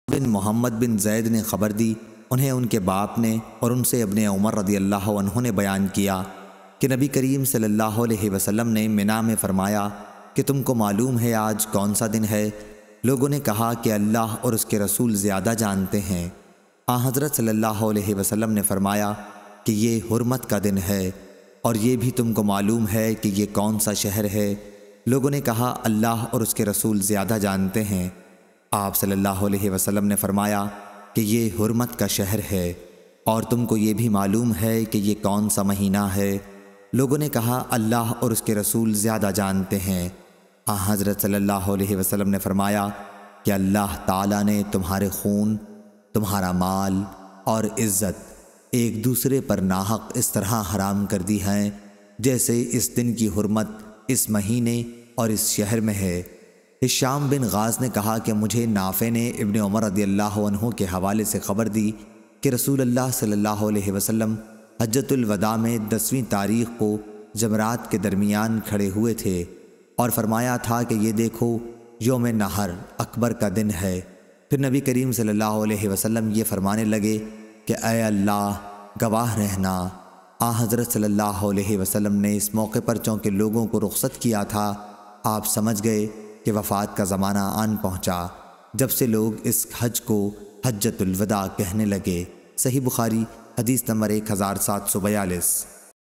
بن محمد بن زید نے خبر دی، انہیں ان کے باپ نے اور ان سے ابن عمر رضی اللہ عنہ نے بیان کیا کہ نبی کریم صلی اللہ علیہ وسلم نے منا میں فرمایا کہ تم کو معلوم ہے آج کون سا دن ہے؟ لوگوں نے کہا کہ اللہ اور اس کے رسول زیادہ جانتے ہیں۔ حضرت صلی اللہ علیہ وسلم نے فرمایا کہ یہ حرمت کا دن ہے، اور یہ بھی تم کو معلوم ہے کہ یہ کون سا شہر ہے؟ لوگوں نے کہا اللہ اور اس کے رسول زیادہ جانتے ہیں۔ آپ صلی اللہ علیہ وسلم نے فرمایا کہ یہ حرمت کا شہر ہے، اور تم کو یہ بھی معلوم ہے کہ یہ کون سا مہینہ ہے؟ لوگوں نے کہا اللہ اور اس کے رسول زیادہ جانتے ہیں۔ حضرت صلی اللہ علیہ وسلم نے فرمایا کہ اللہ تعالیٰ نے تمہارے خون، تمہارا مال اور عزت ایک دوسرے پر ناحق اس طرح حرام کر دی ہیں جیسے اس دن کی حرمت اس مہینے اور اس شہر میں ہے۔ ہشام بن غاز نے کہا کہ مجھے نافع نے ابن عمر رضی اللہ عنہ کے حوالے سے خبر دی کہ رسول اللہ صلی اللہ علیہ وسلم حجۃ الوداع میں 10ویں تاریخ کو جمرات کے درمیان کھڑے ہوئے تھے اور فرمایا تھا کہ یہ دیکھو یوم نحر اکبر کا دن ہے۔ پھر نبی کریم صلی اللہ علیہ وسلم یہ فرمانے لگے کہ اے اللہ گواہ رہنا۔ حضرت صلی اللہ علیہ وسلم نے اس موقع پر چونکہ لوگوں کو رخصت کیا تھا، آپ سمجھ گئے کہ وفات کا زمانہ آن پہنچا، جب سے لوگ اس حج کو حجۃ الوداع کہنے لگے۔ صحیح بخاری حدیث نمبر 1742۔